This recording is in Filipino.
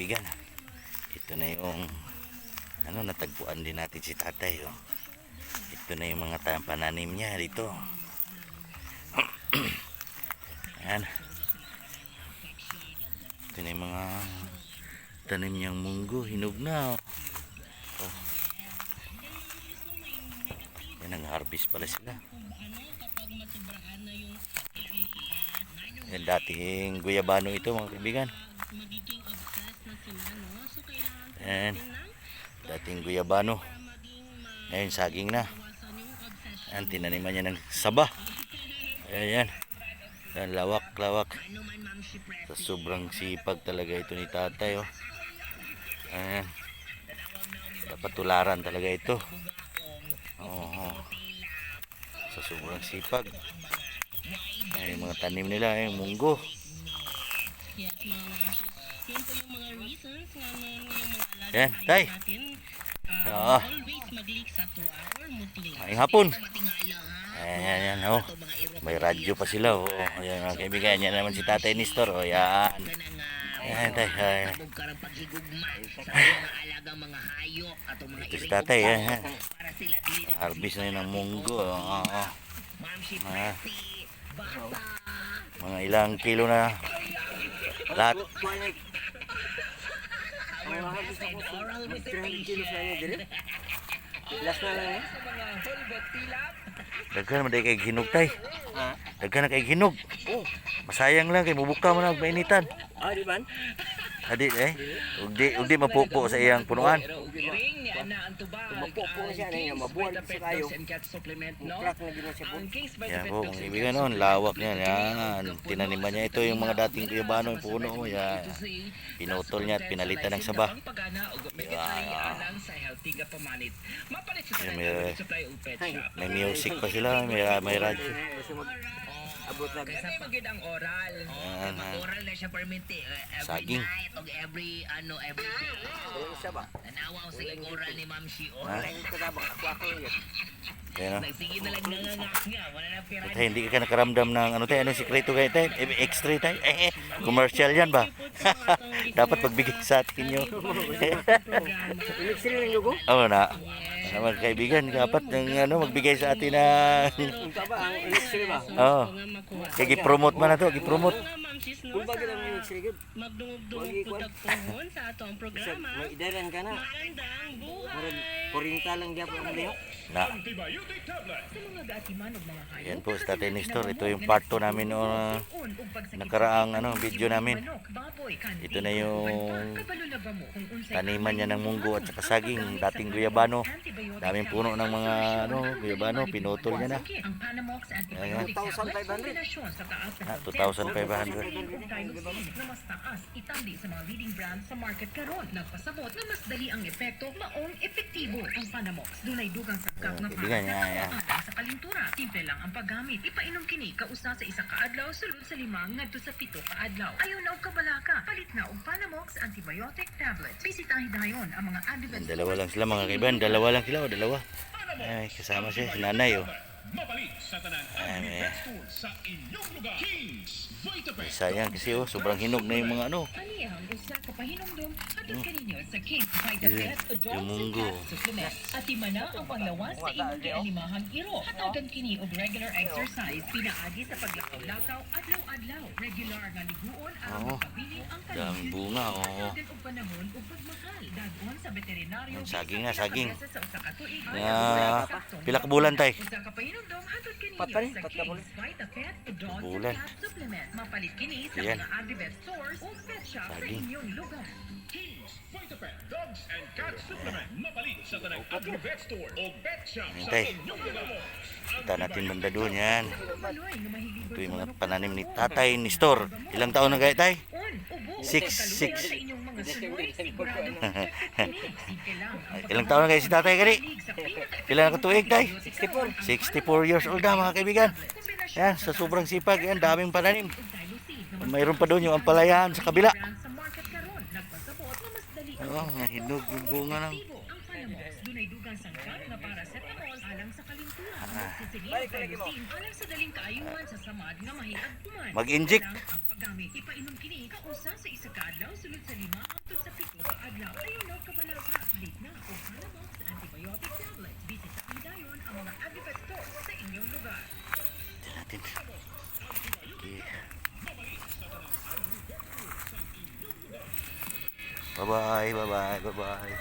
kaibigan, ito na yung natagpuan din natin si tatay. Ito na yung mga pananim niya dito. Ayan. Ito na yung mga tanim niyang munggo. Hinog na. Yan, nag-harvest pala sila. Yan, dating guyabano ito mga kaibigan. Yan, dating guyabano. Ngayon saging na. Yan, tinaniman niya ng saba. Ayan, yan, lawak. So, sobrang sipag talaga ito ni tatay. Ayan, dapat tularan talaga ito. So, sobrang sipag. Ay, mga tanim nila, yung munggo. Yan, tay. Maing hapon. Ayan, may radyo pa sila. Ayan, mga kaibigan, yan naman si Tatay Nestor. Ayan. Ayan, tay. Ito si tatay. Ayan. Harvest na yun ng munggo. Mga ilang kilo na lahat. Daghan man kay ginog tay. Daghan na kay ginog. Masayang lang kay mubuka man og mainitan. Di man? Adi ugdi mapupo sa iyang punuan. Mapupo siya niya mabuhay sa kayo. Mukrak na gino siya po. Yan po, kung ibigan noon, lawak niya. Yan, tinaniman niya. Ito yung mga dating guyabano, yung puno. Yan, pinutol niya at pinalitan ng saba. Yan, may music pa sila, may radyo. Abot na kasi magid ang oral. Oral na siya permit saging. Every day. isa ba? Tanawa ko sa oral ni Ma'am Shi. Ako yun. Yan, Sige na lang nangangak nga. Wala na pera. Tay, hindi ka nakaramdam ng anong sikreto kayo tay? Extra tay? Commercial yan ba? Dapat pagbigay sa atin nyo. Elixir ng lugo? Oo na. Mga kaibigan, dapat magbigay sa atin ng Ang elixir ba? oo. Kaya gipromote man na to, gipromote. Kung bakit ang elixir good? Magdungog-dungog po tagpuhon sa atong programa. May idaran ka na. Magandang buhay. 40 lang diya po ang liho. Na. Sa mga gaatiman ug mga hayop. Yan po sa Tatay Nestor. Ito yung part 2 namin noong nakaraang video namin. Ito na yung taniman niya ng munggo at saka saging. Dating guyabano. Daming puno ng mga guyabano. Pinutol niya na. Ayan. 2,500. na mas taas itandi sa mga leading brands sa market karon. Nagpasabot na mas dali ang epekto maong epektibo ang Panamox. Dunay dugang sagkap na Kaibigan niya, yan. sa kalintura. Simple lang ang paggamit. Ipainom kini kausa sa isa ka adlaw sulod sa 5 ngadto sa 7 ka adlaw. Ayaw na og kabalaka. Palit na og Panamox antibiotic tablets. Bisitahin dayon ang mga advent. Dalawa lang sila mga kaibigan. Dalawa lang sila. Dalawa. Ay, kasama siya. Si nanay. Mapalit sa tanan Ay, may- sa inyong lugar. Kings Vitapen. Sayang kasi sobrang hinog na yung mga Kaniyang usa ka pahinumdum hatod kaninyo sa King's Vitapen Adults yung and munggo. Cat Supplement. At imana ang panglawas sa imong gianimahang iro. Hatagan kini og regular exercise pinaagi sa paglakaw-lakaw adlaw-adlaw. Regular nga liguon aron Oo. mapabilin ang Daming bunga. Hatagan og panahon ug pagmahal. Dagon sa veterinaryo. Yung saging nga, saging. Sa usa ka tuig. Pila ka bulan tay? Usa ka pahinumdum hatod kaninyo Pat pa rin, sa pat ka bulan. King's Vitapen Adults and Bulan. Cat Supplement. Mapalit kini sa Ayan. mga Agribet stores o pet shop sa Saging. inyong lugar. Kings Vitapen. Dogs and Cat Supplement. Mapalit sa tanan Agri-Vet Store o Pet Shop sa Hintay. inyong lugar. Kita natin banda doon yan. Maloy nga mahilibot Ito yung sa mga manok pananim ni na Tatay Nestor. Ilang taon na gaya tay? On, ubo, Six, kaluya six. sa inyong mga sunoy, sigurado simple lang ang Ilang taon na gaya si Tatay kani? pagkalig sa pinaka- Pila na katuig tay? 64. 64 years old na mga kaibigan. Kombinasyon Yan, sa sobrang sipag, yan, daming pananim. ug Tylosin na Mayroon pa doon yung ampalayahan sa kabila. brand sa market karon. Nagpasabot na mas dali ang Oo, nahinog yung bunga ng... aktibo. Ang Panamox, dunay dugang sangkap na paracetamol alang sa kalintura. Magsisilip Balik ka lagi mo. Tylosin alang sa daling kaayuhan sa samad nga mahiagpuman. Mag-inject. Ang paggamit, ipainom kini kausa sa isa ka adlaw sulod sa 5 hangtod sa 7 Bye-bye, bye-bye, bye-bye.